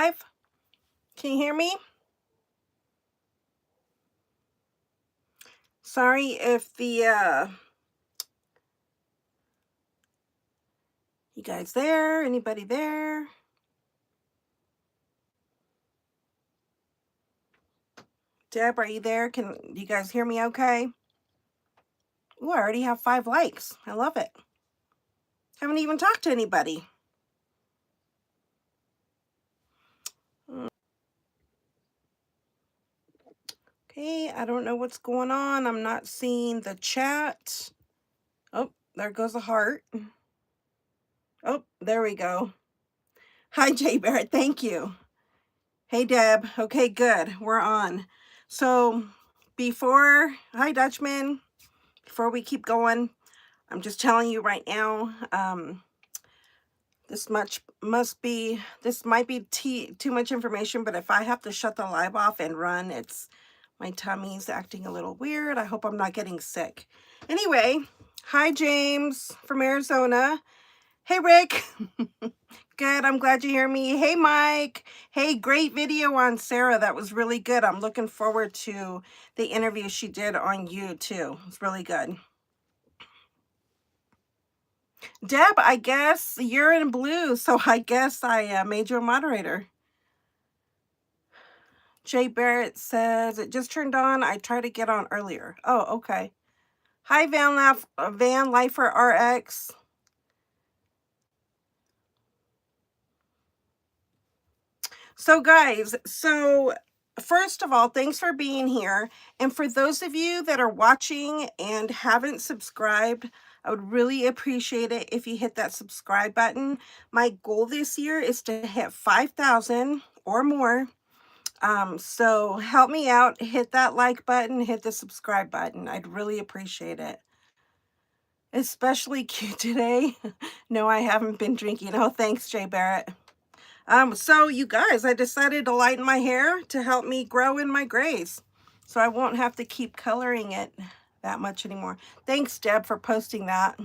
live? Can you hear me? Sorry if the you guys there? Anybody there? Deb, are you there? Can you guys hear me okay? Ooh, I already have 5 likes. I love it. Haven't even talked to anybody. Okay, I don't know what's going on. I'm not seeing the chat. Oh, there goes a heart. Oh, there we go. Hi, Jay Barrett. Thank you. Hey, Deb. Okay, good. We're on. So hi, Dutchman. Before we keep going, I'm just telling you right now, this might be too much information, but if I have to shut the live off and run, my tummy's acting a little weird. I hope I'm not getting sick. Anyway, hi, James from Arizona. Hey, Rick. Good. I'm glad you hear me. Hey, Mike. Hey, great video on Sarah. That was really good. I'm looking forward to the interview she did on you, too. It's really good. Deb, I guess you're in blue, so I guess I made you a moderator. Jay Barrett says, it just turned on. I tried to get on earlier. Oh, okay. Hi, Van Lifer RX. So guys, first of all, thanks for being here. And for those of you that are watching and haven't subscribed, I would really appreciate it if you hit that subscribe button. My goal this year is to hit 5,000 or more. So help me out, hit that like button, hit the subscribe button. I'd really appreciate it. Especially cute today. No, I haven't been drinking. Oh, thanks, Jay Barrett. So you guys, I decided to lighten my hair to help me grow in my grays. So I won't have to keep coloring it that much anymore. Thanks, Deb, for posting that.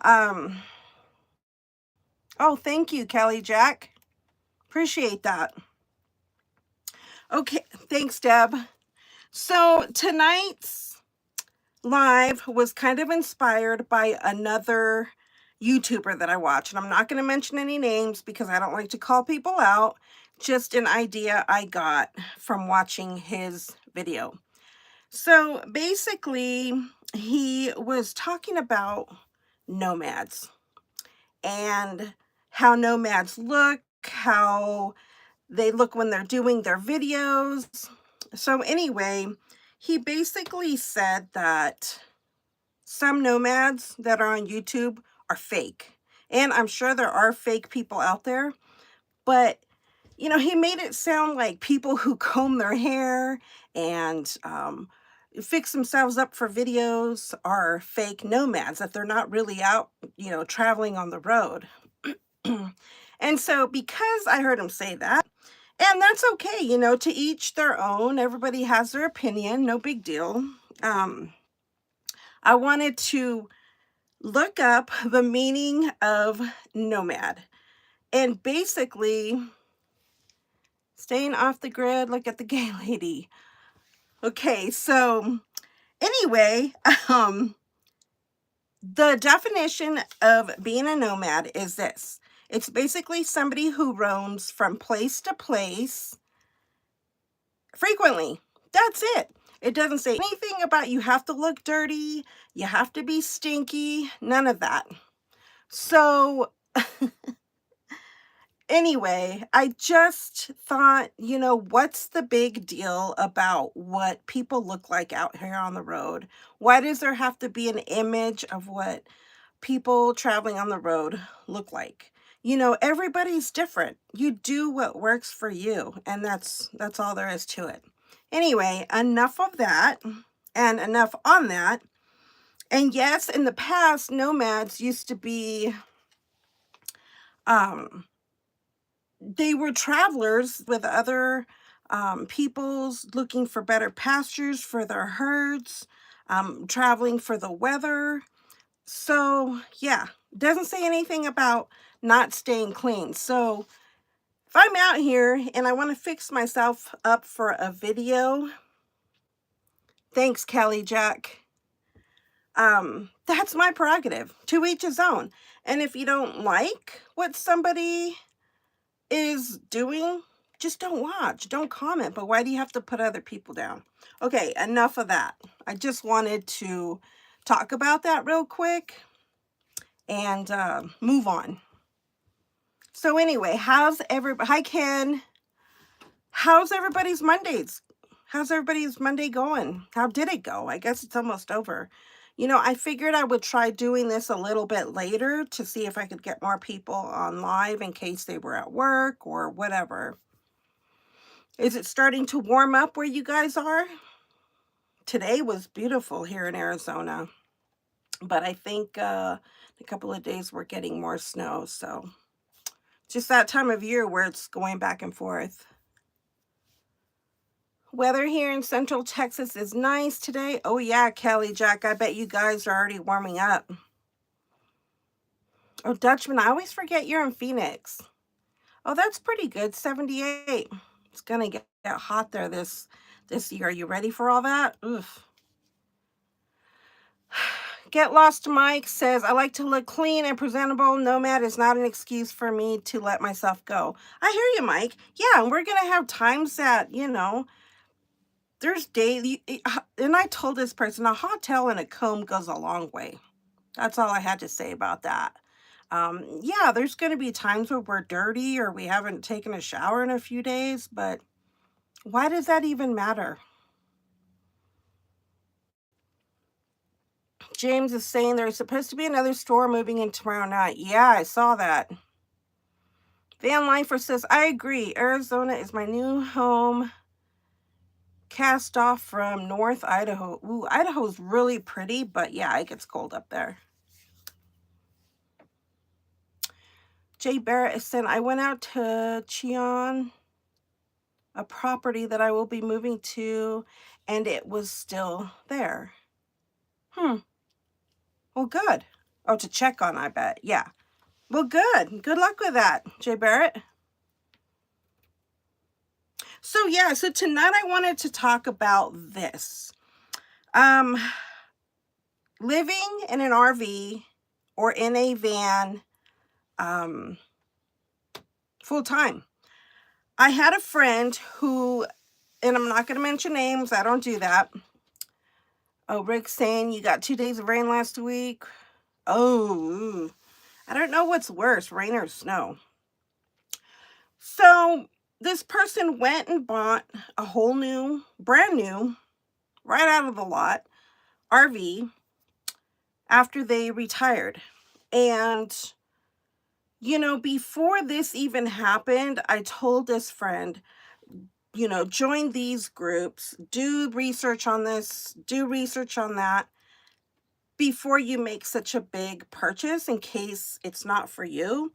Oh, thank you, Kelly Jack. Appreciate that. Okay, thanks, Deb. So tonight's live was kind of inspired by another YouTuber that I watch. And I'm not going to mention any names because I don't like to call people out. Just an idea I got from watching his video. So basically, he was talking about nomads and how nomads look, how they look when they're doing their videos. So anyway, he basically said that some nomads that are on YouTube are fake. And I'm sure there are fake people out there, but he made it sound like people who comb their hair and fix themselves up for videos are fake nomads, that they're not really out, traveling on the road. And so because I heard him say that, and that's okay, to each their own, everybody has their opinion, no big deal. I wanted to look up the meaning of nomad. And basically, staying off the grid, look at the gay lady. Okay, so anyway, the definition of being a nomad is this. It's basically somebody who roams from place to place frequently. That's it. It doesn't say anything about you have to look dirty, you have to be stinky, none of that. So anyway, I just thought, what's the big deal about what people look like out here on the road? Why does there have to be an image of what people traveling on the road look like? Everybody's different. You do what works for you, and that's all there is to it. Anyway, enough of that and enough on that. And yes, in the past, nomads used to be they were travelers with other peoples looking for better pastures for their herds, traveling for the weather. So, yeah, doesn't say anything about not staying clean. So, if I'm out here and I want to fix myself up for a video, thanks, Kelly Jack. That's my prerogative. To each his own. And if you don't like what somebody is doing, just don't watch, don't comment. But why do you have to put other people down? Okay, enough of that. I just wanted to talk about that real quick and move on. So anyway, how's everybody? Hi, Ken. How's everybody's Mondays? How's everybody's Monday going? How did it go? I guess it's almost over. You know, I figured I would try doing this a little bit later to see if I could get more people on live in case they were at work or whatever. Is it starting to warm up where you guys are? Today was beautiful here in Arizona, but I think a couple of days we're getting more snow. So just that time of year where it's going back and forth. Weather here in Central Texas is nice today. Oh yeah, Kelly Jack, I bet you guys are already warming up. Oh, Dutchman, I always forget you're in Phoenix. Oh, that's pretty good, 78. It's gonna get hot there this year. Are you ready for all that? Oof. Get Lost Mike says, I like to look clean and presentable. Nomad is not an excuse for me to let myself go. I hear you, Mike. Yeah, and we're gonna have times that, you know, there's daily, and I told this person, a hot towel and a comb goes a long way. That's all I had to say about that. Yeah, there's going to be times where we're dirty or we haven't taken a shower in a few days, but why does that even matter? James is saying there's supposed to be another store moving in tomorrow night. Yeah, I saw that. Van Lifer says, I agree. Arizona is my new home. Cast off from North Idaho. Ooh, Idaho's really pretty, but yeah, it gets cold up there. Jay Barrett is saying, I went out to Cheon, a property that I will be moving to, and it was still there. Well, good. Oh, to check on, I bet. Yeah. Well, good. Good luck with that, Jay Barrett. So, yeah, so tonight I wanted to talk about this. Living in an RV or in a van full time. I had a friend who, and I'm not going to mention names, I don't do that. Oh, Rick's saying you got 2 days of rain last week. Oh, I don't know what's worse, rain or snow. So this person went and bought a whole new, brand new, right out of the lot, RV after they retired. And, you know, before this even happened, I told this friend, you know, join these groups, do research on this, do research on that before you make such a big purchase in case it's not for you.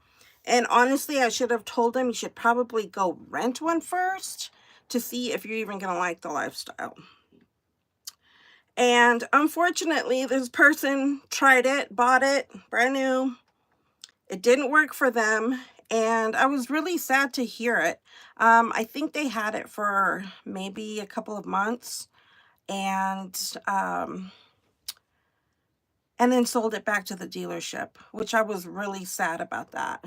And honestly, I should have told him you should probably go rent one first to see if you're even going to like the lifestyle. And unfortunately, this person tried it, bought it, brand new. It didn't work for them. And I was really sad to hear it. I think they had it for maybe a couple of months and then sold it back to the dealership, which I was really sad about that.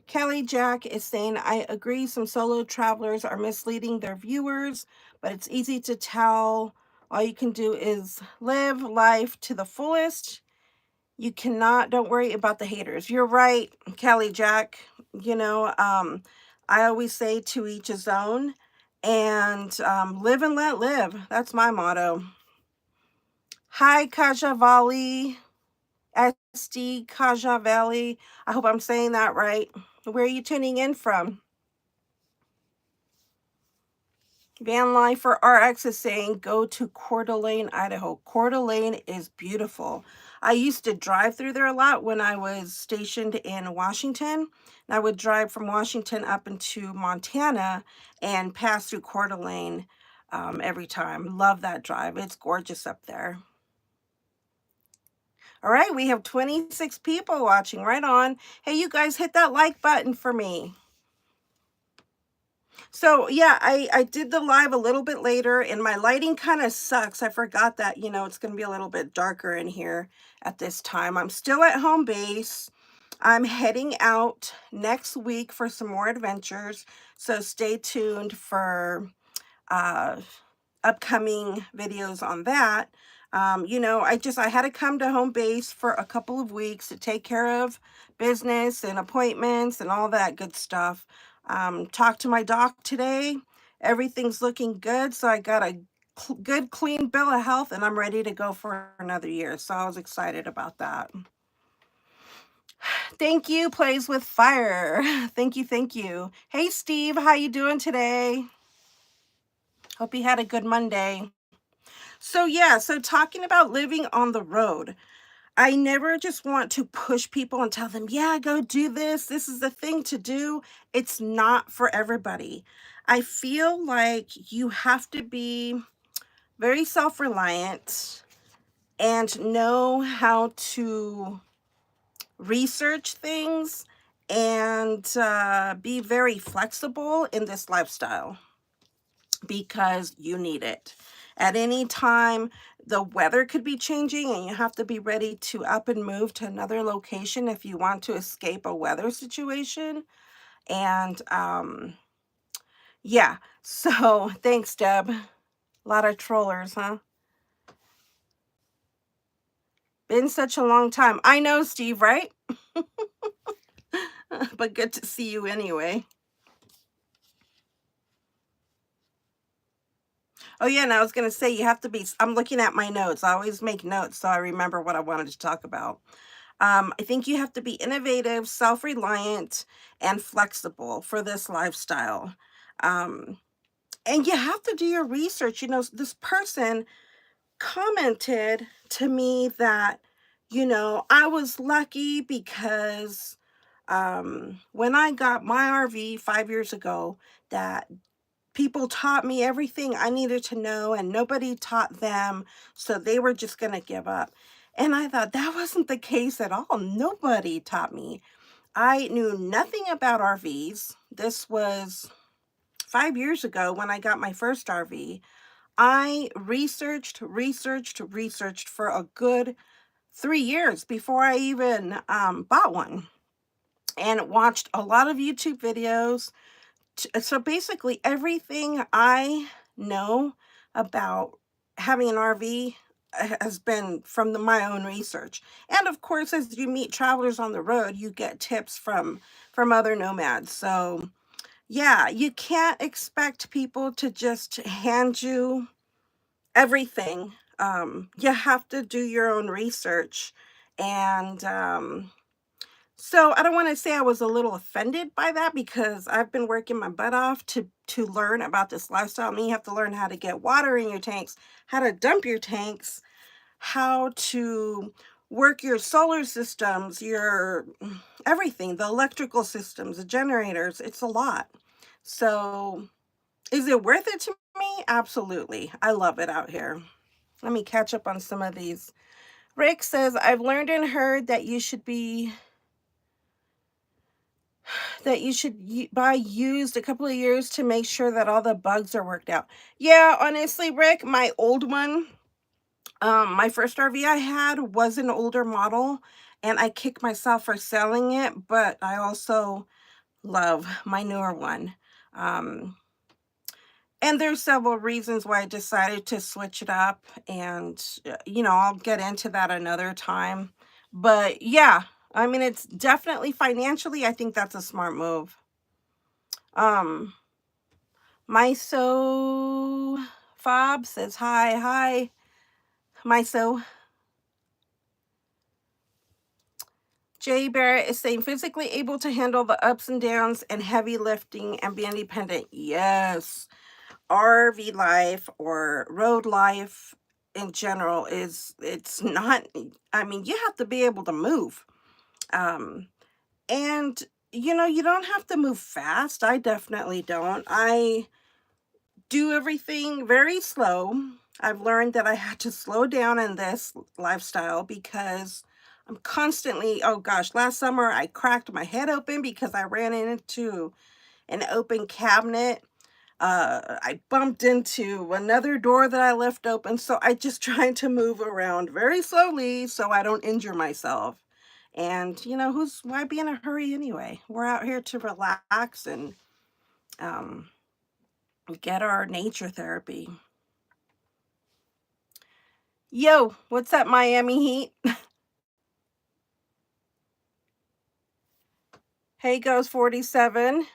Kelly Jack is saying, I agree some solo travelers are misleading their viewers, but it's easy to tell. All you can do is live life to the fullest. You cannot, don't worry about the haters. You're right, Kelly Jack. You know, I always say to each his own, and live and let live. That's my motto. Hi, Kajavali. SD Kaja Valley. I hope I'm saying that right. Where are you tuning in from? Van Lifer RX is saying go to Coeur d'Alene, Idaho. Coeur d'Alene is beautiful. I used to drive through there a lot when I was stationed in Washington. And I would drive from Washington up into Montana and pass through Coeur d'Alene every time. Love that drive. It's gorgeous up there. All right, we have 26 people watching. Right on. Hey, you guys, hit that like button for me. So yeah, I did the live a little bit later, and my lighting kind of sucks. I forgot that, it's going to be a little bit darker in here at this time. I'm still at home base. I'm heading out next week for some more adventures, so stay tuned for uh, upcoming videos on that. I had to come to home base for a couple of weeks to take care of business and appointments and all that good stuff. Talked to my doc today. Everything's looking good, so I got a good, clean bill of health, and I'm ready to go for another year. So I was excited about that. Thank you, Plays with Fire. Thank you, thank you. Hey, Steve, how you doing today? Hope you had a good Monday. So talking about living on the road, I never just want to push people and tell them, yeah, go do this. This is the thing to do. It's not for everybody. I feel like you have to be very self-reliant and know how to research things and be very flexible in this lifestyle because you need it. At any time, the weather could be changing and you have to be ready to up and move to another location if you want to escape a weather situation. And yeah, so thanks, Deb. A lot of trollers, huh? Been such a long time. I know, Steve, right? But good to see you anyway. Oh, yeah, and I was going to say, you have to be, I'm looking at my notes. I always make notes so I remember what I wanted to talk about. I think you have to be innovative, self-reliant, and flexible for this lifestyle. And you have to do your research. This person commented to me that, I was lucky because when I got my RV 5 years ago, that people taught me everything I needed to know and nobody taught them. So they were just going to give up. And I thought that wasn't the case at all. Nobody taught me. I knew nothing about RVs. This was 5 years ago when I got my first RV. I researched for a good 3 years before I even bought one, and watched a lot of YouTube videos. So basically, everything I know about having an RV has been from my own research. And of course, as you meet travelers on the road, you get tips from other nomads. So yeah, you can't expect people to just hand you everything. You have to do your own research. And so I don't want to say I was a little offended by that because I've been working my butt off to learn about this lifestyle. I mean, you have to learn how to get water in your tanks, how to dump your tanks, how to work your solar systems, your everything, the electrical systems, the generators. It's a lot. So is it worth it to me? Absolutely. I love it out here. Let me catch up on some of these. Rick says, I've learned and heard that you should buy used a couple of years to make sure that all the bugs are worked out. Yeah, honestly, Rick, my old one, my first RV I had was an older model, and I kicked myself for selling it, but I also love my newer one. And there's several reasons why I decided to switch it up, and I'll get into that another time. But yeah, I mean, it's definitely financially, I think that's a smart move. Myso Fob says hi. Myso. Jay Barrett is saying physically able to handle the ups and downs and heavy lifting and be independent. Yes. RV life or road life in general it's not, I mean, you have to be able to move. And you don't have to move fast. I definitely don't. I do everything very slow. I've learned that I had to slow down in this lifestyle because I'm constantly, oh gosh, last summer I cracked my head open because I ran into an open cabinet. I bumped into another door that I left open. So I just trying to move around very slowly so I don't injure myself. And why be in a hurry anyway? We're out here to relax and um, get our nature therapy. Yo, what's up, Miami Heat? Hey, goes 47.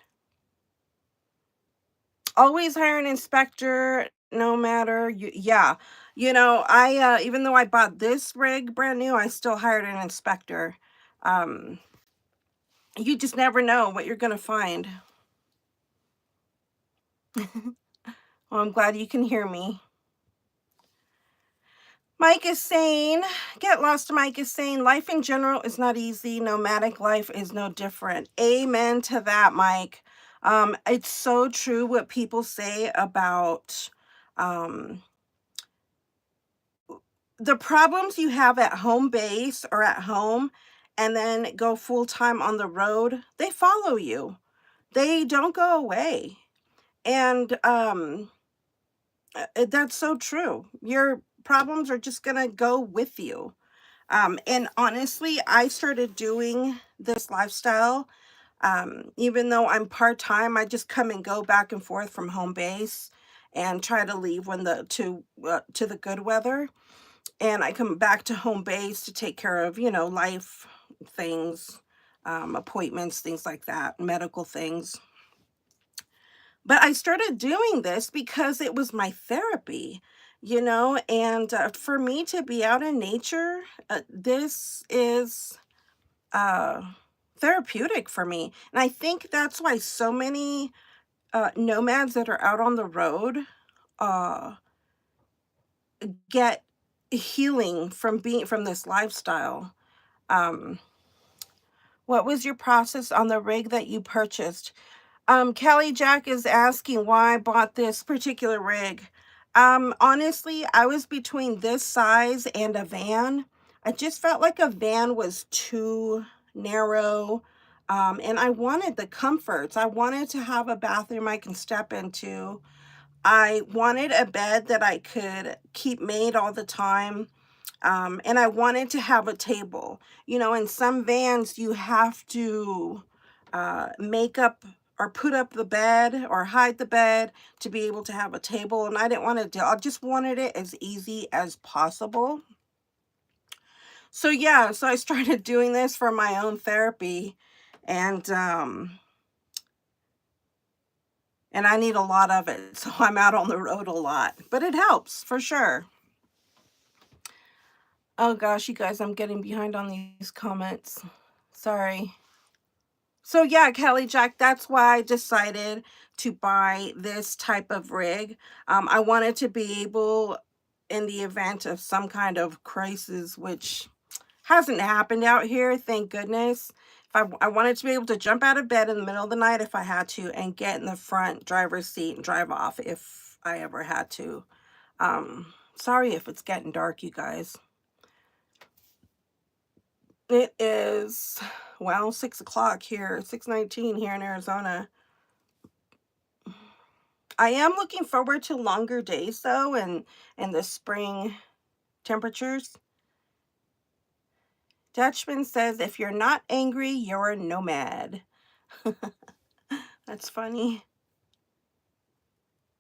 Always hire an inspector, no matter you. Yeah, I even though I bought this rig brand new, I still hired an inspector. Um, you just never know what you're gonna find. Well, I'm glad you can hear me. Mike is saying, get lost. Mike is saying, life in general is not easy. Nomadic life is no different. Amen to that, Mike. It's so true what people say about um, the problems you have at home base or at home and then go full time on the road. They follow you. They don't go away. And that's so true. Your problems are just going to go with you. And honestly, I started doing this lifestyle. Even though I'm part-time, I just come and go back and forth from home base and try to leave when to the good weather. And I come back to home base to take care of, life things, appointments, things like that, medical things. But I started doing this because it was my therapy, and for me to be out in nature, this is uh, therapeutic for me. And I think that's why so many nomads that are out on the road uh, get healing from this lifestyle. Um, what was your process on the rig that you purchased? Kelly Jack is asking why I bought this particular rig. Honestly, I was between this size and a van. I just felt like a van was too narrow. And I wanted the comforts. I wanted to have a bathroom I can step into. I wanted a bed that I could keep made all the time. And I wanted to have a table. In some vans, you have to make up or put up the bed or hide the bed to be able to have a table. And I didn't want to do, I just wanted it as easy as possible. So yeah, so I started doing this for my own therapy, and I need a lot of it. So I'm out on the road a lot, but it helps for sure. Oh gosh, you guys, I'm getting behind on these comments. Sorry. So yeah, Kelly Jack, that's why I decided to buy this type of rig. I wanted to be able, in the event of some kind of crisis, which hasn't happened out here, thank goodness. If I wanted to be able to jump out of bed in the middle of the night if I had to, and get in the front driver's seat and drive off if I ever had to. Sorry if it's getting dark, you guys. It is, well, 6 o'clock here, 6:19 here in Arizona. I am looking forward to longer days though, and the spring temperatures. Dutchman says, if you're not angry, you're a nomad. That's funny.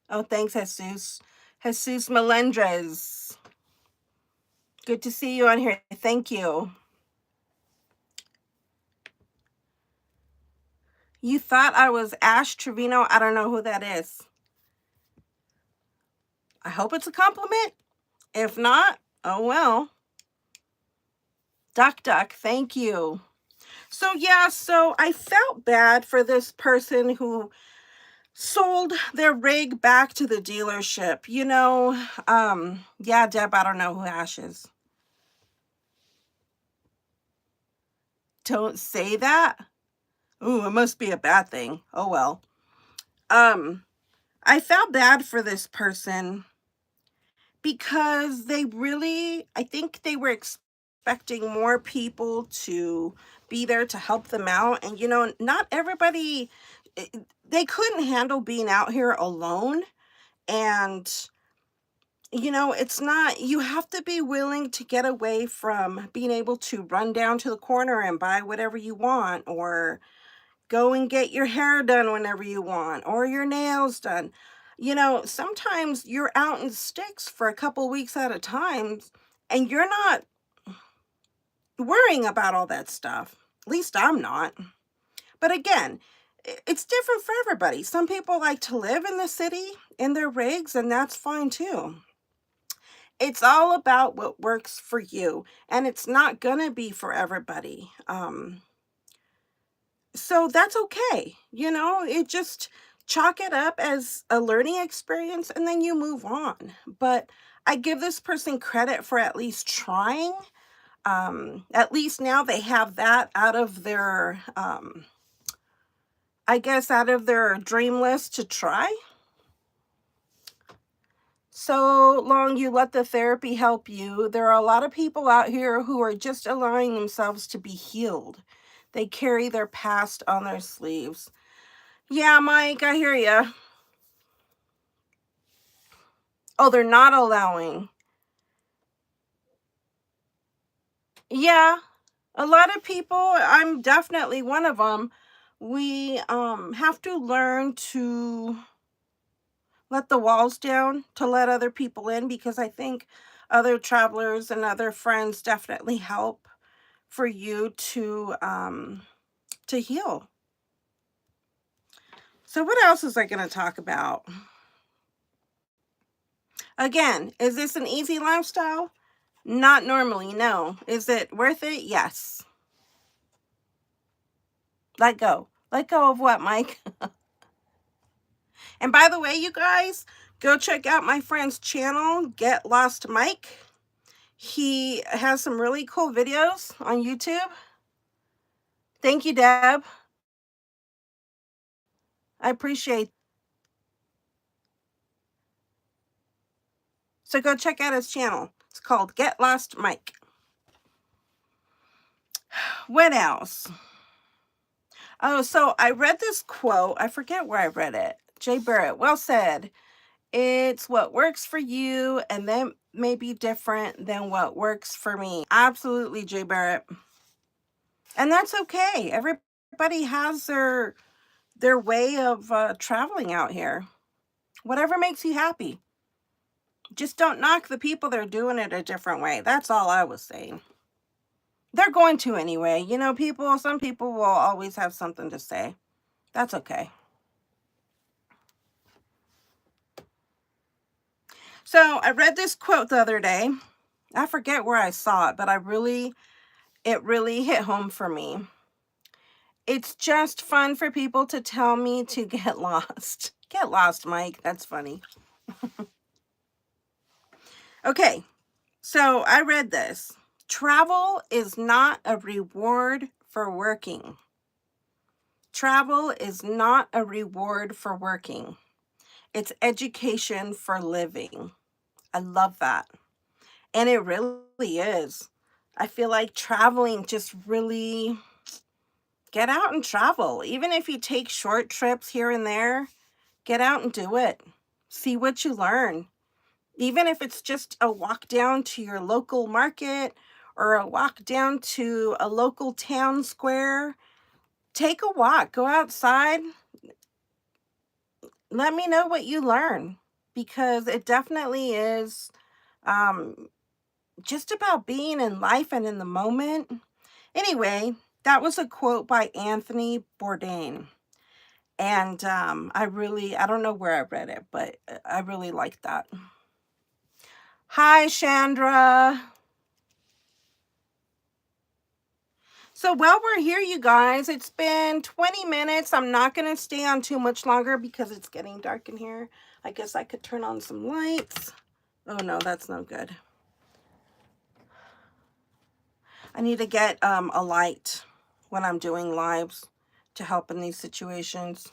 Oh, thanks, Jesus. Jesus Melendrez. Good to see you on here. Thank you. You thought I was Ash Trevino? I don't know who that is. I hope it's a compliment. If not, oh well. Duck Duck, thank you. So yeah, so I felt bad for this person who sold their rig back to the dealership. Yeah, Deb, I don't know who Ash is. Don't say that. Ooh, it must be a bad thing. Oh well. I felt bad for this person because I think they were expecting more people to be there to help them out. And, not everybody, eh, they couldn't handle being out here alone. And, it's not, you have to be willing to get away from being able to run down to the corner and buy whatever you want, or go and get your hair done whenever you want, or your nails done. Sometimes you're out in sticks for a couple weeks at a time, and you're not worrying about all that stuff. At least I'm not. But again, it's different for everybody. Some people like to live in the city in their rigs, and that's fine too. It's all about what works for you, and it's not gonna be for everybody. So that's okay. It just chalk it up as a learning experience, and then you move on. But I give this person credit for at least trying. At least now they have that out of their, I guess, out of their dream list to try. So long you let the therapy help you. There are a lot of people out here who are just allowing themselves to be healed. They carry their past on their sleeves. Yeah, Mike, I hear you. Oh, they're not allowing. Yeah, a lot of people, I'm definitely one of them. We have to learn to let the walls down to let other people in, because I think other travelers and other friends definitely help for you to heal. So what else is I going to talk about? Again, is this an easy lifestyle? Not normally, no. Is it worth it? Yes. Let go. Let go of what, Mike? And by the way, you guys, go check out my friend's channel, Get Lost Mike. He has some really cool videos on YouTube. Thank you, Deb. I appreciate. So go check out his channel. It's called Get Lost Mike. What else? Oh, so I read this quote. I forget where I read it. Jay Barrett, well said. It's what works for you, and then may be different than what works for me. Absolutely, Jay Barrett. And that's okay. Everybody has their way of traveling out here. Whatever makes you happy. Just don't knock the people that are doing it a different way. That's all I was saying. They're going to anyway. Some people will always have something to say. That's okay. So I read this quote the other day. I forget where I saw it, but it really hit home for me. It's just fun for people to tell me to get lost. Get lost, Mike. That's funny. Okay, so I read this. Travel is not a reward for working. Travel is not a reward for working. It's education for living. I love that. And it really is. I feel like traveling just really, get out and travel. Even if you take short trips here and there, get out and do it. See what you learn. Even if it's just a walk down to your local market or a walk down to a local town square, take a walk, go outside. Let me know what you learn, because it definitely is just about being in life and in the moment. Anyway, that was a quote by Anthony Bourdain. And I don't know where I read it, but I really like that. Hi, Chandra. So while we're here, you guys, it's been 20 minutes. I'm not going to stay on too much longer because it's getting dark in here. I guess I could turn on some lights. Oh, no, that's no good. I need to get a light when I'm doing lives to help in these situations.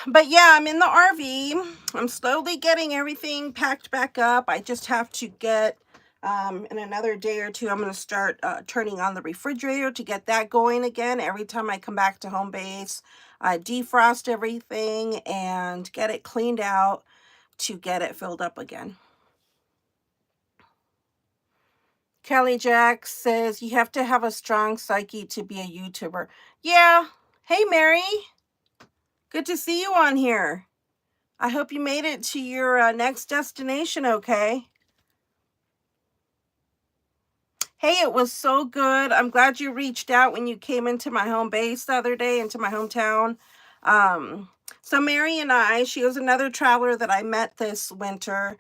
But yeah, I'm in the RV. I'm slowly getting everything packed back up. I just have to get In another day or two, I'm going to start turning on the refrigerator to get that going again. Every time I come back to home base, I defrost everything and get it cleaned out to get it filled up again. Kelly Jack says, you have to have a strong psyche to be a YouTuber. Yeah. Hey, Mary. Good to see you on here. I hope you made it to your next destination okay. Hey, it was so good. I'm glad you reached out when you came into my home base the other day, into my hometown. Um, so Mary and I, she was another traveler that I met this winter.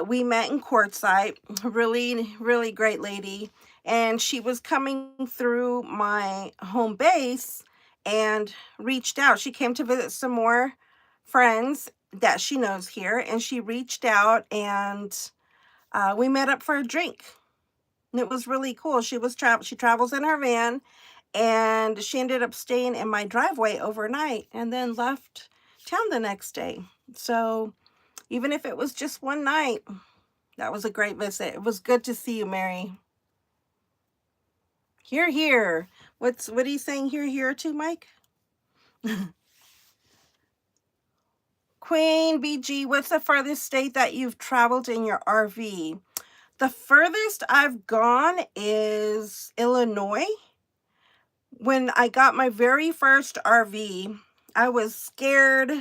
We met in Quartzsite, really, really great lady. And she was coming through my home base and reached out. She came to visit some more friends that she knows here. And she reached out and we met up for a drink. And it was really cool. She travels in her van, and she ended up staying in my driveway overnight and then left town the next day. So even if it was just one night, that was a great visit. It was good to see you, Mary. Here, here. What are you saying here, here too, Mike? Queen BG, what's the farthest state that you've traveled in your RV? The furthest I've gone is Illinois. When I got my very first RV, I was scared,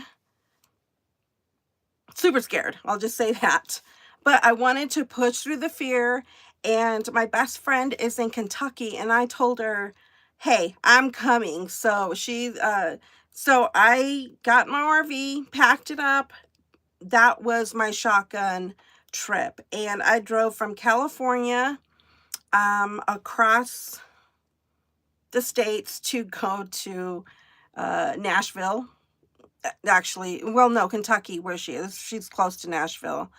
super scared. I'll just say that. But I wanted to push through the fear. And my best friend is in Kentucky, and I told her, "Hey, I'm coming." So I got my RV, packed it up. That was my shotgun trip, and I drove from California across the states to go to Nashville. Actually, well, no, Kentucky, where she is. She's close to Nashville.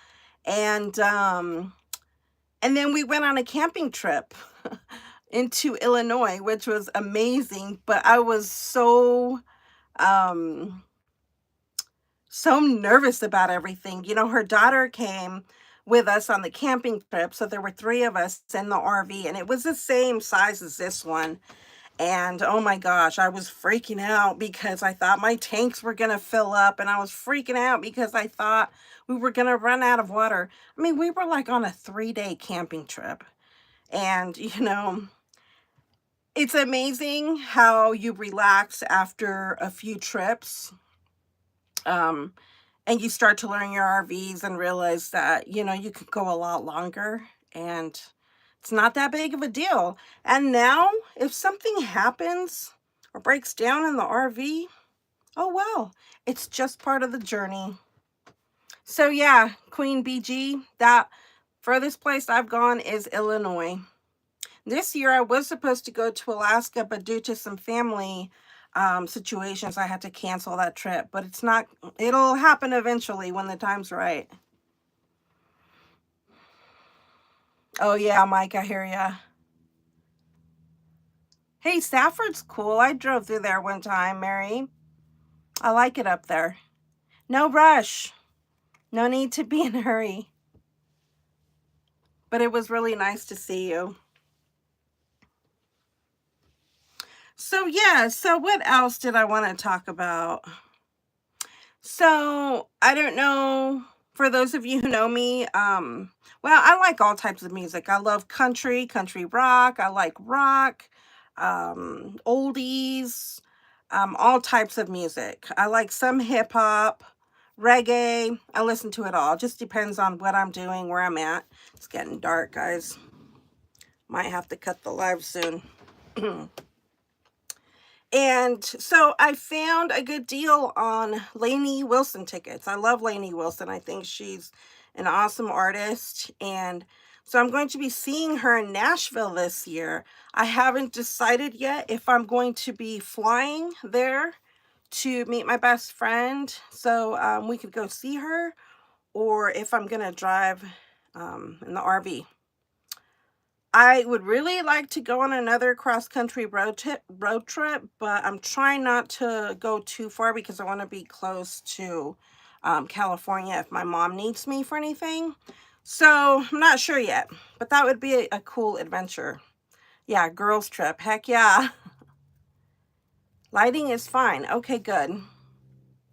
And then we went on a camping trip into Illinois, which was amazing. But I was um, so nervous about everything. You know, her daughter came with us on the camping trip, so there were 3 of us in the RV, and it was the same size as this one. And oh my gosh, I was freaking out because I thought my tanks were going to fill up, and I was freaking out because I thought we were going to run out of water. I mean, we were like on a 3-day camping trip. And, you know, it's amazing how you relax after a few trips. And you start to learn your RVs and realize that, you know, you could go a lot longer, and it's not that big of a deal. And now, if something happens or breaks down in the RV, oh well, it's just part of the journey. So yeah, Queen BG, that furthest place I've gone is Illinois. This year I was supposed to go to Alaska, but due to some family situations, I had to cancel that trip. But it'll happen eventually when the time's right. Oh yeah, Mike, I hear ya. Hey, Stafford's cool. I drove through there one time, Mary. I like it up there. No rush. No need to be in a hurry. But it was really nice to see you. So yeah, so what else did I want to talk about? So I don't know, for those of you who know me, well, I like all types of music. I love country rock. I like rock, oldies, all types of music. I like some hip hop, reggae. I listen to it all. Just depends on what I'm doing, where I'm at. It's getting dark, guys. Might have to cut the live soon. And so I found a good deal on Lainey Wilson tickets. I love Lainey Wilson. I think she's an awesome artist. And so I'm going to be seeing her in Nashville this year. I haven't decided yet if I'm going to be flying there to meet my best friend so we could go see her, or if I'm going to drive in the RV. I would really like to go on another cross-country road trip, but I'm trying not to go too far because I want to be close to California if my mom needs me for anything. So I'm not sure yet, but that would be a cool adventure. Yeah, girls trip. Heck yeah. Lighting is fine. Okay, good.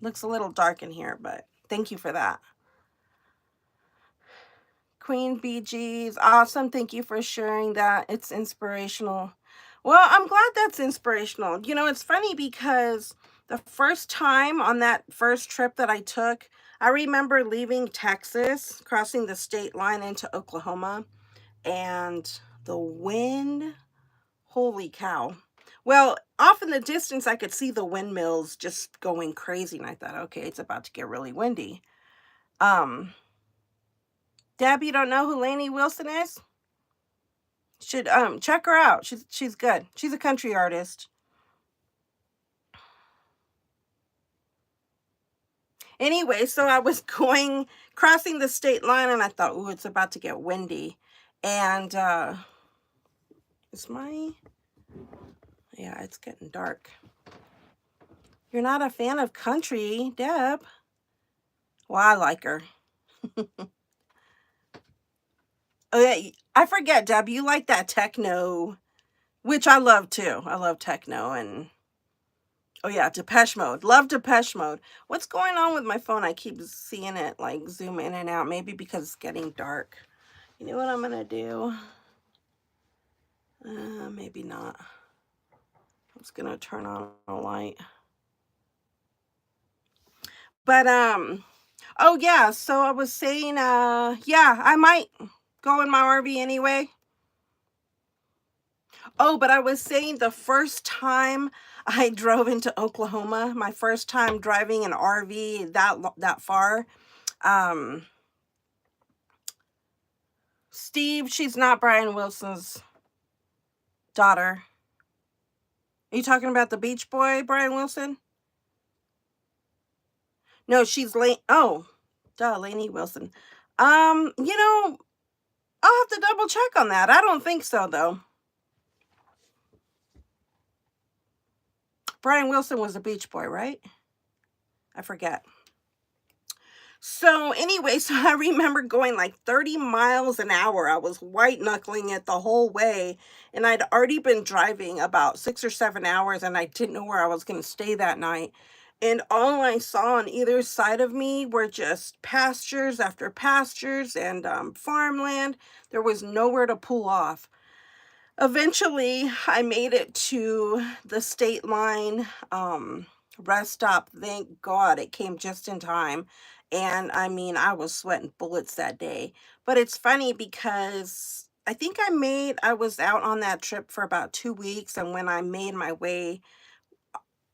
Looks a little dark in here, but thank you for that. Queen BG's awesome. Thank you for sharing that. It's inspirational. Well, I'm glad that's inspirational. You know, it's funny because the first time on that first trip that I took, I remember leaving Texas, crossing the state line into Oklahoma, and the wind, holy cow. Well, off in the distance, I could see the windmills just going crazy, and I thought, okay, it's about to get really windy. Deb, you don't know who Lainey Wilson is? Should check her out. She's good. She's a country artist. Anyway, so I was crossing the state line and I thought, ooh, it's about to get windy. And it's yeah, it's getting dark. You're not a fan of country, Deb? Well, I like her. Oh yeah, I forget, Deb, you like that techno, which I love too. I love techno and oh yeah, Depeche Mode. Love Depeche Mode. What's going on with my phone? I keep seeing it like zoom in and out. Maybe because it's getting dark. You know what I'm gonna do? Maybe not. I'm just gonna turn on a light. But oh yeah, so I was saying yeah, I might go in my RV anyway. Oh, but I was saying the first time I drove into Oklahoma, my first time driving an RV that far, um Steve, she's not Brian Wilson's daughter. Are you talking about the Beach Boy, Brian Wilson? No, she's oh, duh, Lainey Wilson. You know, I'll have to double check on that. I don't think so though. Brian Wilson was a Beach Boy, right? I forget. So anyway, so I remember going like 30 miles an hour. I was white knuckling it the whole way. And I'd already been driving about 6 or 7 hours and I didn't know where I was going to stay that night. And all I saw on either side of me were just pastures after pastures and farmland. There was nowhere to pull off. Eventually, I made it to the state line rest stop. Thank God it came just in time. And I mean, I was sweating bullets that day. But it's funny because I was out on that trip for about 2 weeks. And when I made my way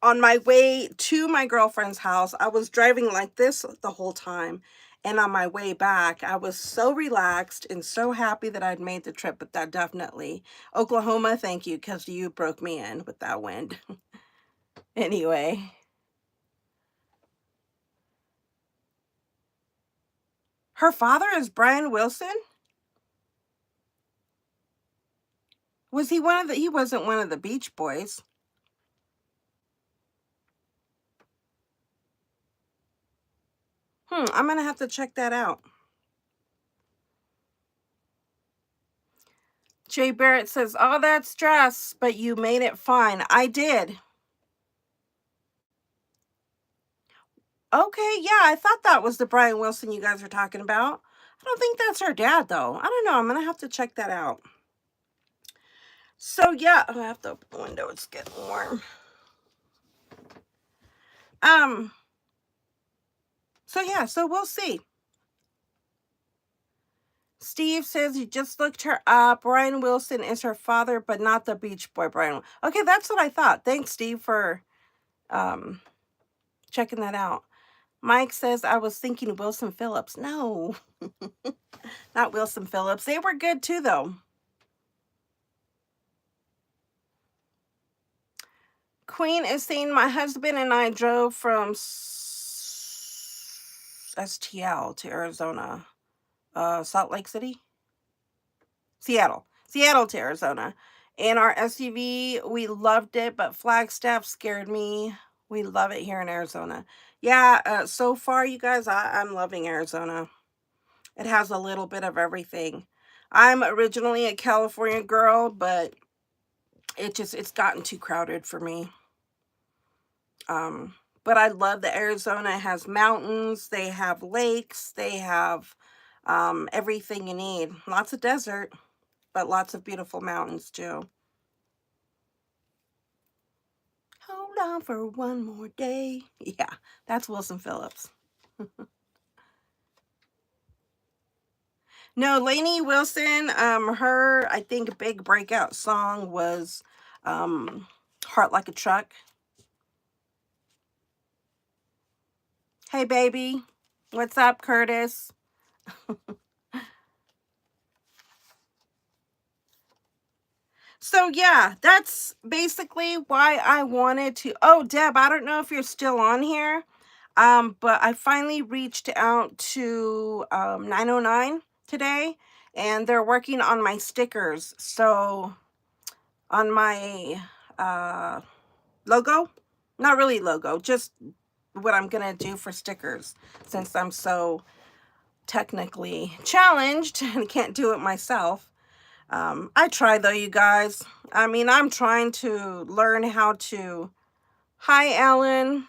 on my way to my girlfriend's house, I was driving like this the whole time. And on my way back, I was so relaxed and so happy that I'd made the trip. But that definitely, Oklahoma, thank you, because you broke me in with that wind. Anyway, her father is Brian Wilson? Was he he wasn't one of the Beach Boys. I'm going to have to check that out. Jay Barrett says, oh, that's stress, but you made it fine. I did. Okay, yeah, I thought that was the Brian Wilson you guys were talking about. I don't think that's her dad, though. I don't know. I'm going to have to check that out. So, yeah. Oh, I have to open the window. It's getting warm. So, yeah. So, we'll see. Steve says he just looked her up. Brian Wilson is her father, but not the Beach Boy Brian. Okay, that's what I thought. Thanks, Steve, for checking that out. Mike says, I was thinking Wilson Phillips. No, not Wilson Phillips. They were good too, though. Queen is saying, my husband and I drove from STL to Arizona. Salt Lake City? Seattle to Arizona. In our SUV, we loved it, but Flagstaff scared me. We love it here in Arizona. Yeah, so far, you guys, I'm loving Arizona. It has a little bit of everything. I'm originally a California girl, but it's gotten too crowded for me. But I love the Arizona. It has mountains, they have lakes, they have everything you need. Lots of desert, but lots of beautiful mountains too. Hold on for one more day. Yeah, that's Wilson Phillips. No, Lainey Wilson, her, I think, big breakout song was Heart Like a Truck. Hey, baby. What's up, Curtis? So, yeah, that's basically why I wanted to. Oh, Deb, I don't know if you're still on here, but I finally reached out to 909 today, and they're working on my stickers. So, on my logo, not really logo, just what I'm gonna do for stickers, since I'm so technically challenged and can't do it myself. I try though, you guys. I mean, I'm trying to learn how to, hi Alan,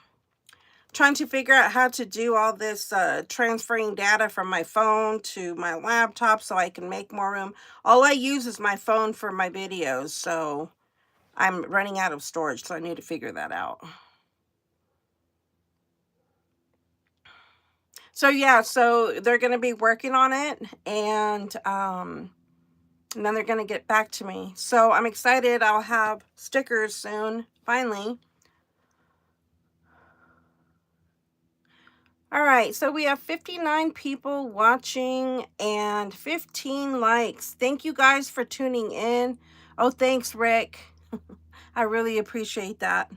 trying to figure out how to do all this transferring data from my phone to my laptop so I can make more room. All I use is my phone for my videos, so I'm running out of storage, so I need to figure that out. So yeah, so they're going to be working on it, and then they're going to get back to me. So I'm excited. I'll have stickers soon, finally. All right, so we have 59 people watching and 15 likes. Thank you guys for tuning in. Oh, thanks, Rick. I really appreciate that.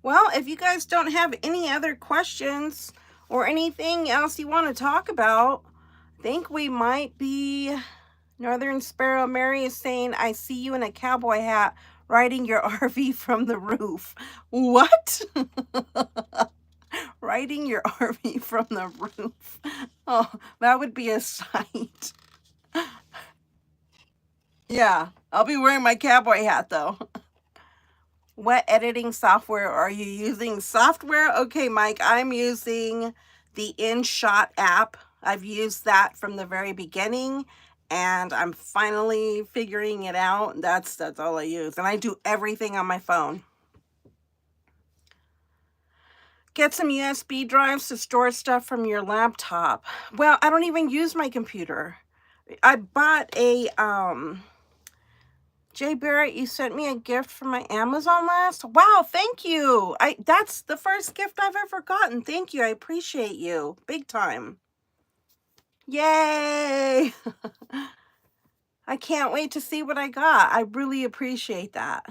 Well, if you guys don't have any other questions or anything else you want to talk about, I think we might be... Northern Sparrow Mary is saying, I see you in a cowboy hat riding your RV from the roof. What? Riding your RV from the roof. Oh, that would be a sight. Yeah, I'll be wearing my cowboy hat though. What editing software are you using? Software? Okay, Mike, I'm using the InShot app. I've used that from the very beginning, and I'm finally figuring it out. That's all I use. And I do everything on my phone. Get some USB drives to store stuff from your laptop. Well, I don't even use my computer. I bought a Jay Barrett, you sent me a gift from my Amazon last. Wow, thank you. That's the first gift I've ever gotten. Thank you. I appreciate you. Big time. Yay. I can't wait to see what I got. I really appreciate that.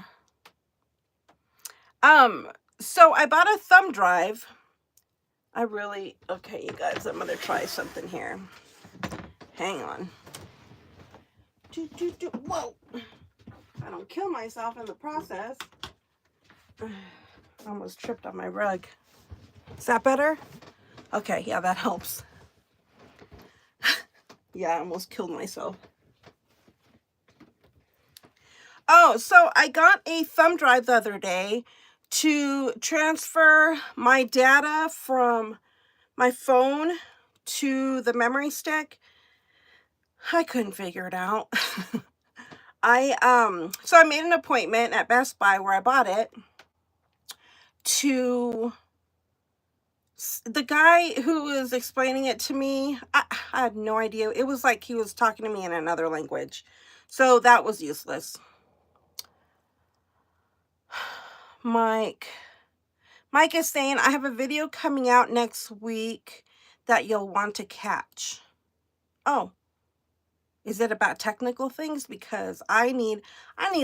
So I bought a thumb drive. Okay, you guys, I'm gonna try something here. Hang on. Whoa. I don't kill myself in the process. I almost tripped on my rug. Is that better? Okay, yeah, that helps. Yeah, I almost killed myself. Oh, so I got a thumb drive the other day to transfer my data from my phone to the memory stick. I couldn't figure it out. So I made an appointment at Best Buy where I bought it to the guy who was explaining it to me. I had no idea. It was like he was talking to me in another language. So that was useless. Mike is saying, I have a video coming out next week that you'll want to catch. Oh, is it about technical things? Because I need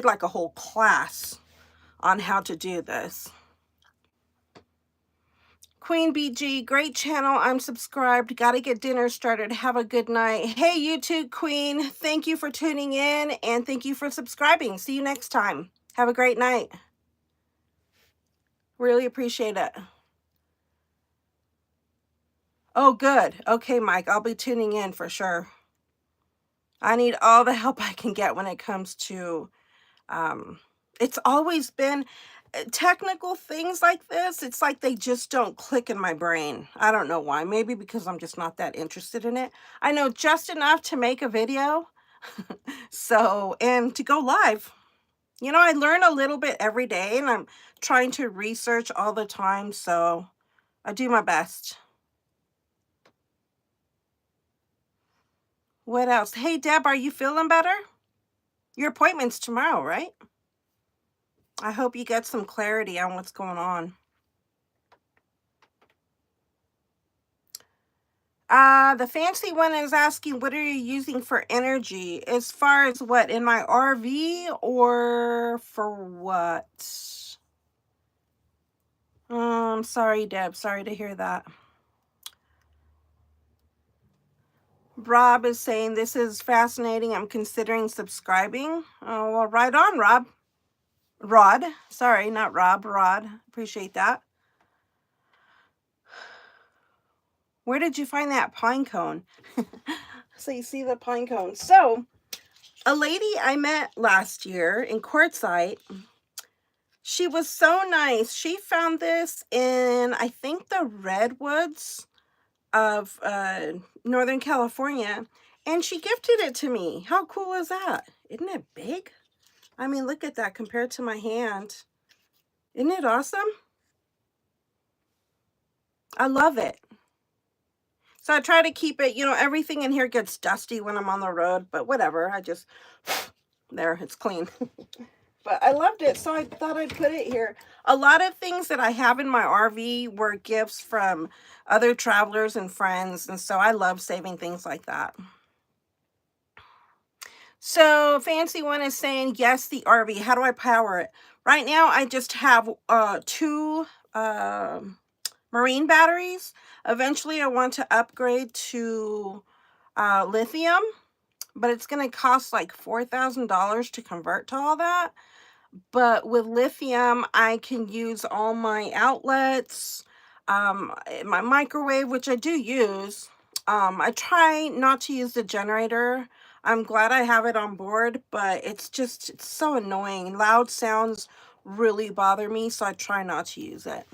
like a whole class on how to do this. Queen BG, great channel. I'm subscribed. Gotta get dinner started. Have a good night. Hey, YouTube Queen. Thank you for tuning in and thank you for subscribing. See you next time. Have a great night. Really appreciate it. Oh, good. Okay, Mike, I'll be tuning in for sure. I need all the help I can get when it comes to, it's always been technical things like this. It's like they just don't click in my brain. I don't know why. Maybe because I'm just not that interested in it. I know just enough to make a video. So, and to go live. You know, I learn a little bit every day and I'm trying to research all the time. So I do my best. What else? Hey, Deb, are you feeling better? Your appointment's tomorrow, right? I hope you get some clarity on what's going on. The fancy one is asking, what are you using for energy? As far as what, in my RV or for what? I'm sorry, Deb. Sorry to hear that. Rob is saying, this is fascinating. I'm considering subscribing. Oh, well, right on, Rob. Rod. Sorry, not Rob. Rod. Appreciate that. Where did you find that pine cone? So you see the pine cone. So a lady I met last year in Quartzsite, she was so nice. She found this in, I think, the redwoods of Northern California, and she gifted it to me. How cool is that? Isn't it big? I mean, look at that compared to my hand. Isn't it awesome? I love it. So I try to keep it, you know, everything in here gets dusty when I'm on the road, but whatever. I just, there, it's clean. But I loved it, so I thought I'd put it here. A lot of things that I have in my RV were gifts from other travelers and friends, and so I love saving things like that. So Fancy One is saying, yes, the RV. How do I power it? Right now, I just have two marine batteries. Eventually, I want to upgrade to lithium, but it's going to cost like $4,000 to convert to all that. But with lithium, I can use all my outlets, my microwave, which I do use. I try not to use the generator. I'm glad I have it on board, but it's so annoying. Loud sounds really bother me, so I try not to use it.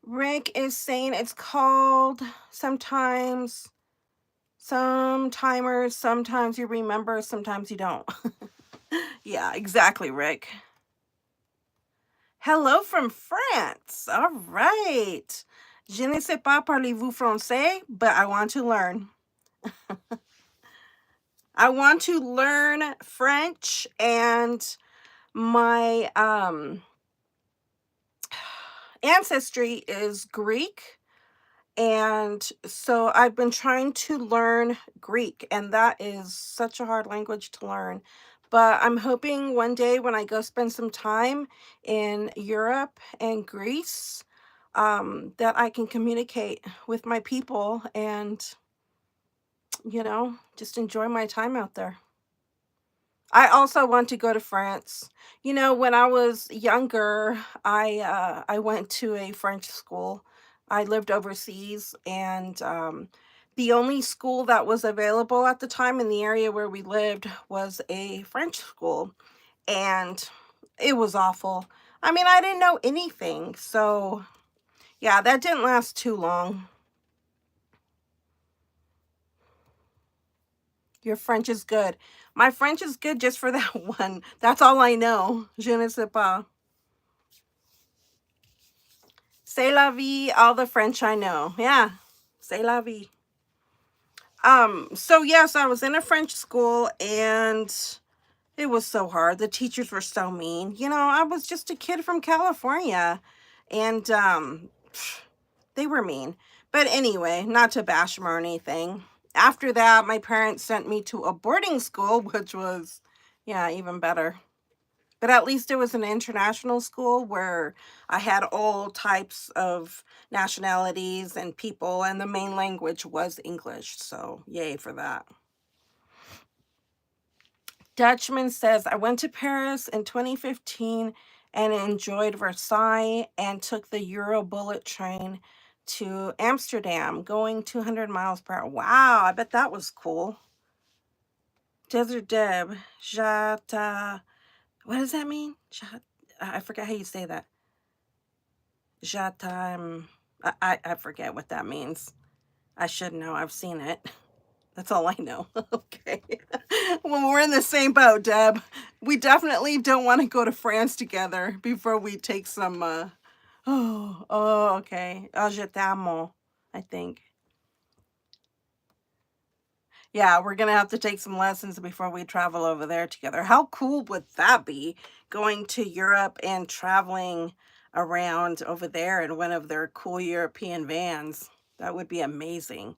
Rick is saying it's called sometimes, some timers, sometimes you remember, sometimes you don't. Yeah, exactly, Rick. Hello from France. All right. Je ne sais pas parlez-vous français, but I want to learn. I want to learn French, and my ancestry is Greek. And so I've been trying to learn Greek, and that is such a hard language to learn. But I'm hoping one day when I go spend some time in Europe and Greece, that I can communicate with my people and, you know, just enjoy my time out there. I also want to go to France. You know, when I was younger, I went to a French school. I lived overseas, and the only school that was available at the time in the area where we lived was a French school, and it was awful. I mean, I didn't know anything, so yeah, that didn't last too long. Your French is good. My French is good just for that one. That's all I know. Je ne sais pas. C'est la vie, all the French I know. Yeah, c'est la vie. So yes, I was in a French school, and it was so hard. The teachers were so mean. You know, I was just a kid from California, and they were mean. But anyway, not to bash them or anything. After that, my parents sent me to a boarding school, which was, yeah, even better. But at least it was an international school where I had all types of nationalities and people, and the main language was English. So, yay for that. Dutchman says, I went to Paris in 2015 and enjoyed Versailles and took the Euro bullet train to Amsterdam, going 200 miles per hour. Wow, I bet that was cool. Desert Deb, Jata, what does that mean? I forget how you say that. Jata, I forget what that means. I should know, I've seen it. That's all I know. Okay. Well, we're in the same boat, Deb. We definitely don't want to go to France together before we take some, okay. Je t'amo, I think. Yeah, we're going to have to take some lessons before we travel over there together. How cool would that be, going to Europe and traveling around over there in one of their cool European vans? That would be amazing.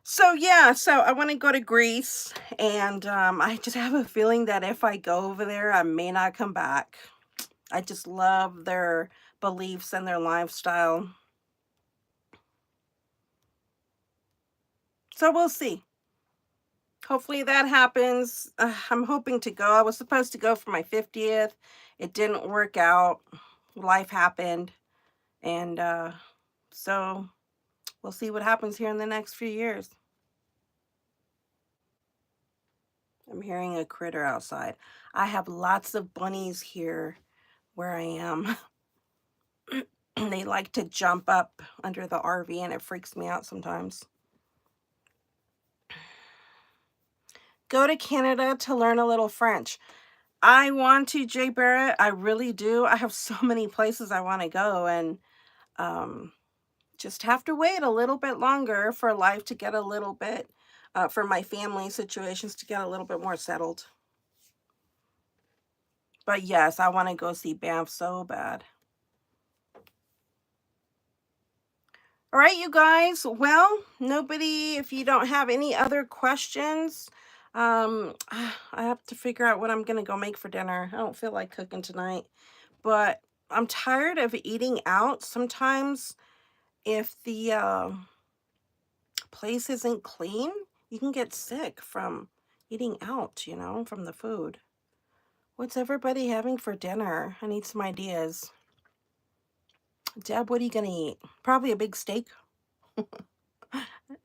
So yeah, so I want to go to Greece, and I just have a feeling that if I go over there, I may not come back. I just love their beliefs and their lifestyle. So we'll see. Hopefully that happens. I'm hoping to go. I was supposed to go for my 50th. It didn't work out. Life happened. And so we'll see what happens here in the next few years. I'm hearing a critter outside. I have lots of bunnies here where I am. They like to jump up under the RV and it freaks me out sometimes. Go to Canada to learn a little French. I want to, Jay Barrett. I really do. I have so many places I want to go, and just have to wait a little bit longer for life to get a little bit, for my family situations to get a little bit more settled. But yes, I want to go see Banff so bad. All right, you guys. Well, nobody, if you don't have any other questions, I have to figure out what I'm going to go make for dinner. I don't feel like cooking tonight, but I'm tired of eating out. Sometimes if the place isn't clean, you can get sick from eating out, from the food. What's everybody having for dinner? I need some ideas. Deb, what are you going to eat? Probably a big steak.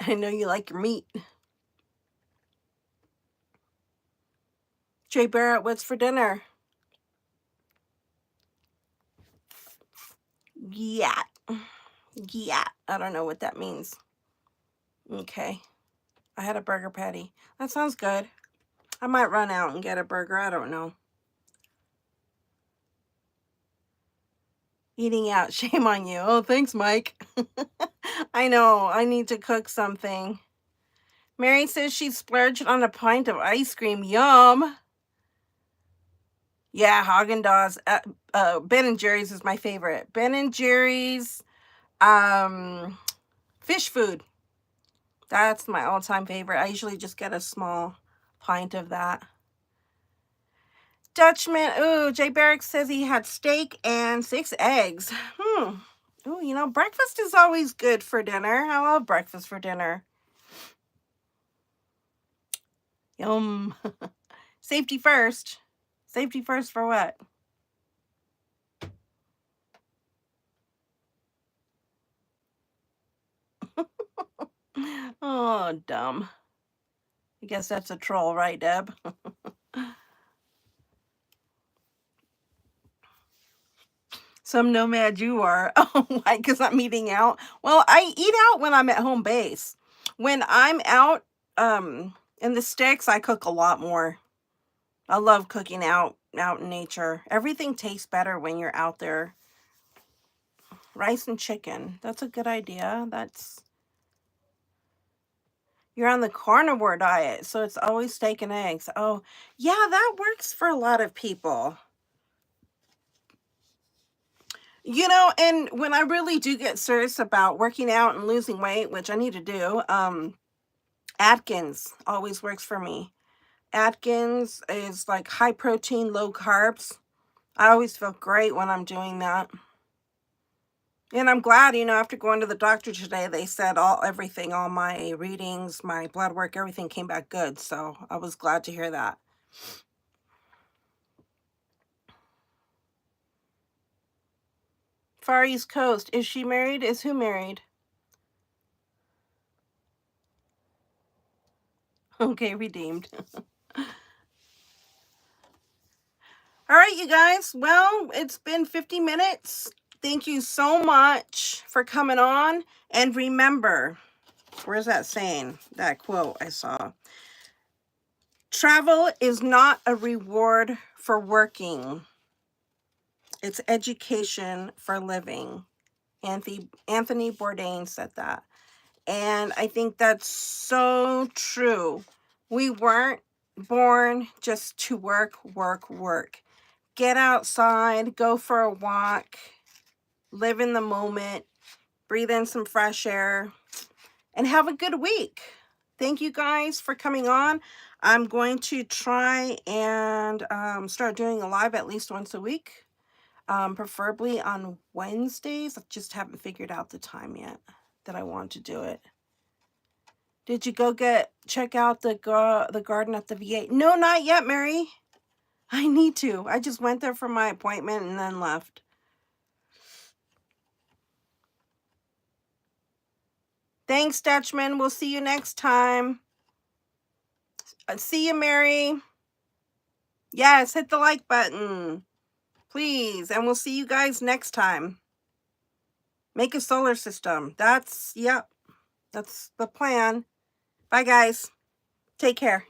I know you like your meat. Jay Barrett, what's for dinner? Yeah. Yeah. I don't know what that means. Okay. I had a burger patty. That sounds good. I might run out and get a burger. I don't know. Eating out. Shame on you. Oh, thanks, Mike. I know. I need to cook something. Mary says she splurged on a pint of ice cream. Yum. Yeah, Haagen-Dazs. Ben and Jerry's is my favorite. Ben and Jerry's fish food. That's my all-time favorite. I usually just get a small pint of that. Dutchman. Ooh, Jay Barrick says he had steak and 6 eggs. Ooh, breakfast is always good for dinner. I love breakfast for dinner. Yum. Safety first. Safety first for what? Oh, dumb. I guess that's a troll, right, Deb? Some nomad you are. Oh, why? Because I'm eating out. Well, I eat out when I'm at home base. When I'm out in the sticks, I cook a lot more. I love cooking out in nature. Everything tastes better when you're out there. Rice and chicken. That's a good idea. You're on the carnivore diet, so it's always steak and eggs. Oh, yeah, that works for a lot of people. And when I really do get serious about working out and losing weight, which I need to do, Atkins always works for me. Atkins is like high protein, low carbs. I always feel great when I'm doing that. And I'm glad, after going to the doctor today, they said all my readings, my blood work, everything came back good. So I was glad to hear that. Far East Coast. Is she married? Is who married? Okay, redeemed. All right, you guys. Well, it's been 50 minutes. Thank you so much for coming on. And remember, where's that saying? That quote I saw. Travel is not a reward for working. It's education for living. Anthony Bourdain said that. And I think that's so true. We weren't born just to work. Get outside, go for a walk, live in the moment, breathe in some fresh air, and have a good week. Thank you guys for coming on. I'm going to try and start doing a live at least once a week, preferably on Wednesdays. I just haven't figured out the time yet that I want to do it. Did you go check out the garden at the VA? No, not yet, Mary. I need to. I just went there for my appointment and then left. Thanks, Dutchman. We'll see you next time. See you, Mary. Yes, hit the like button, please. And we'll see you guys next time. Make a solar system. That's the plan. Bye, guys. Take care.